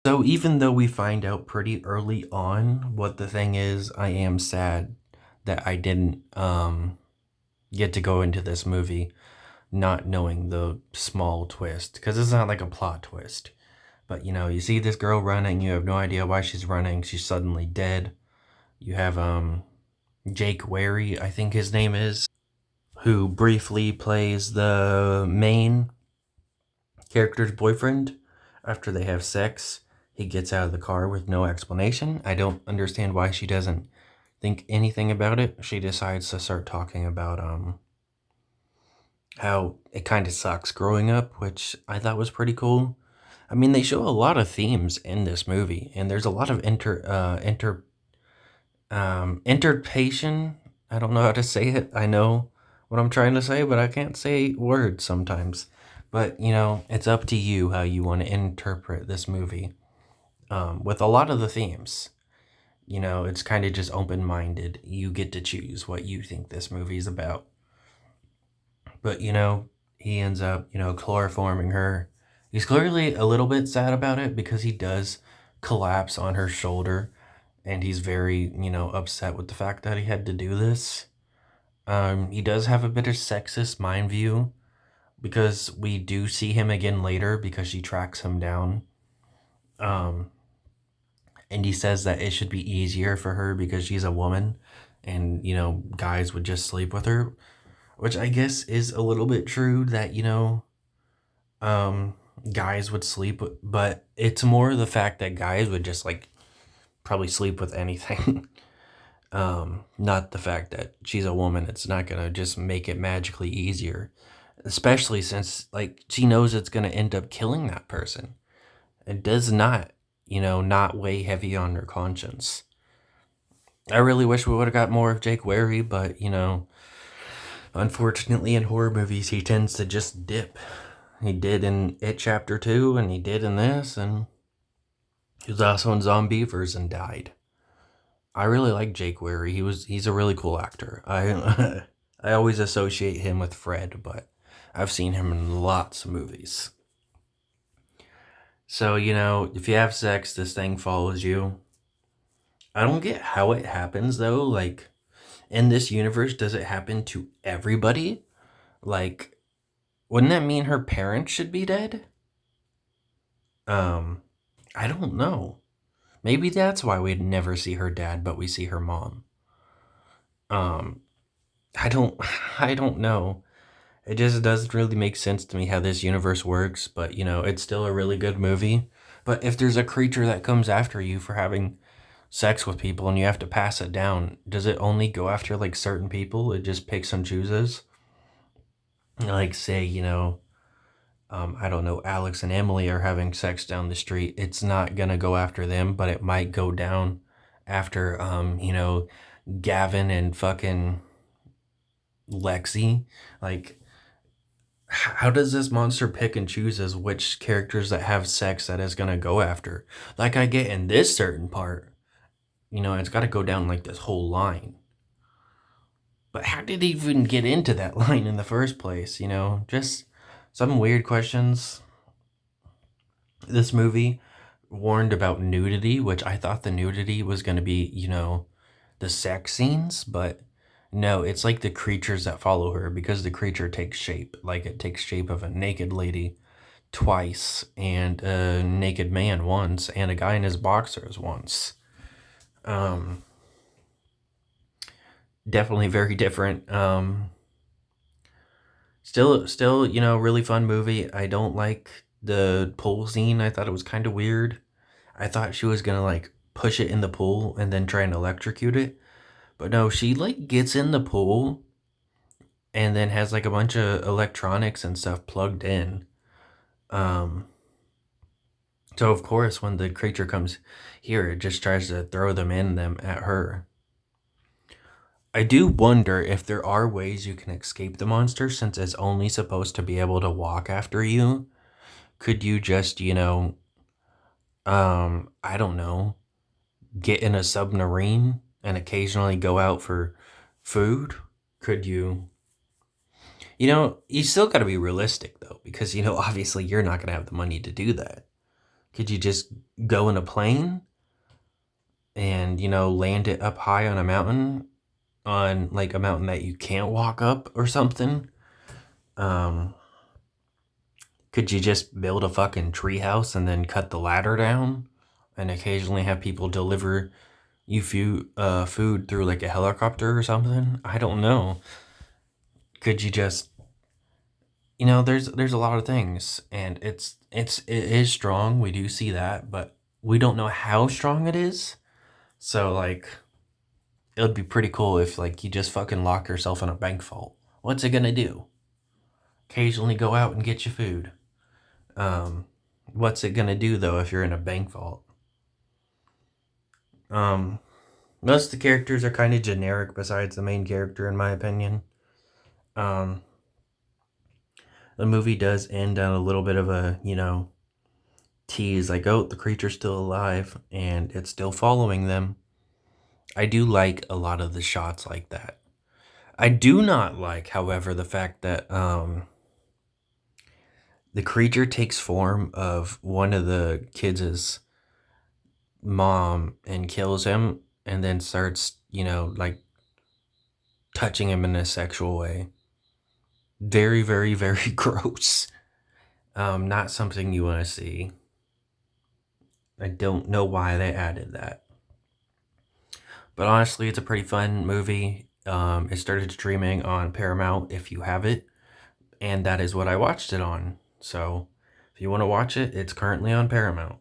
So even though we find out pretty early on what the thing is, I am sad that I didn't get to go into this movie not knowing the small twist, because it's not like a plot twist. But you see this girl running, you have no idea why she's running. She's suddenly dead. You have Jake Wary, I think his name is, who briefly plays the main character's boyfriend. After they have sex, he gets out of the car with no explanation. I don't understand why she doesn't think anything about it. She decides to start talking about how it kind of sucks growing up, which I thought was pretty cool. I mean, they show a lot of themes in this movie, and there's a lot of interpation. I don't know how to say it. I know what I'm trying to say, but I can't say words sometimes. But it's up to you how you want to interpret this movie. With a lot of the themes, it's kind of just open minded. You get to choose what you think this movie is about. But he ends up chloroforming her. He's clearly a little bit sad about it because he does collapse on her shoulder, and he's very upset with the fact that he had to do this. He does have a bit of sexist mind view because we do see him again later because she tracks him down. Um, and he says that it should be easier for her because she's a woman and guys would just sleep with her, which I guess is a little bit true that um guys would sleep but it's more the fact that guys would just like probably sleep with anything. Not the fact that she's a woman. It's not gonna just make it magically easier, especially since like she knows it's gonna end up killing that person. It does not not weigh heavy on her conscience. I really wish we would have got more of Jake Wary, but unfortunately in horror movies he tends to just dip. He did in It Chapter 2, and he did in this, and he was also in Zombievers and died. I really like Jake Wary. He's a really cool actor. I I always associate him with Fred, but I've seen him in lots of movies. So, if you have sex, this thing follows you. I don't get how it happens though. Like in this universe, does it happen to everybody? Like, wouldn't that mean her parents should be dead? Um, I don't know. Maybe that's why we'd never see her dad, but we see her mom. Um, I don't I don't know. It just doesn't really make sense to me how this universe works, but it's still a really good movie. But if there's a creature that comes after you for having sex with people and you have to pass it down, does it only go after like certain people? It just picks and chooses? Like say, I don't know, Alex and Emily are having sex down the street. It's not gonna go after them, but it might go down after Gavin and fucking Lexi. Like how does this monster pick and chooses which characters that have sex that is gonna go after? Like I get in this certain part, it's gotta go down like this whole line. But how did he even get into that line in the first place? Just some weird questions. This movie warned about nudity, which I thought the nudity was gonna be, the sex scenes, but no, it's like the creatures that follow her because the creature takes shape. Like it takes shape of a naked lady twice and a naked man once and a guy in his boxers once. Um, Definitely very different. Still, really fun movie. I don't like the pool scene. I thought it was kind of weird. I thought she was gonna like push it in the pool and then try and electrocute it. But no, she like gets in the pool and then has like a bunch of electronics and stuff plugged in. Um, so of course when the creature comes here, it just tries to throw them at her. I do wonder if there are ways you can escape the monster since it's only supposed to be able to walk after you. Could you just, I don't know, get in a submarine and occasionally go out for food? Could you you still got to be realistic though, because obviously you're not going to have the money to do that. Could you just go in a plane and, land it up high on a mountain, on like a mountain that you can't walk up or something? Um, could you just build a fucking treehouse and then cut the ladder down and occasionally have people deliver you food through like a helicopter or something? I don't know. Could you just, there's a lot of things, and it is strong. We do see that, but we don't know how strong it is. So like, it would be pretty cool if like you just fucking lock yourself in a bank vault. What's it gonna do? Occasionally go out and get you food. Um, what's it gonna do though if you're in a bank vault? Um, Most of the characters are kind of generic besides the main character, in my opinion. Um, the movie does end on a little bit of a, tease, like, oh, the creature's still alive and it's still following them. I do like a lot of the shots like that. I do not like, however, the fact that the creature takes form of one of the kids' mom and kills him and then starts, like touching him in a sexual way. Very, very, very gross. Not something you want to see. I don't know why they added that. But honestly, it's a pretty fun movie. It started streaming on Paramount if you have it, and that is what I watched it on. So if you want to watch it, it's currently on Paramount.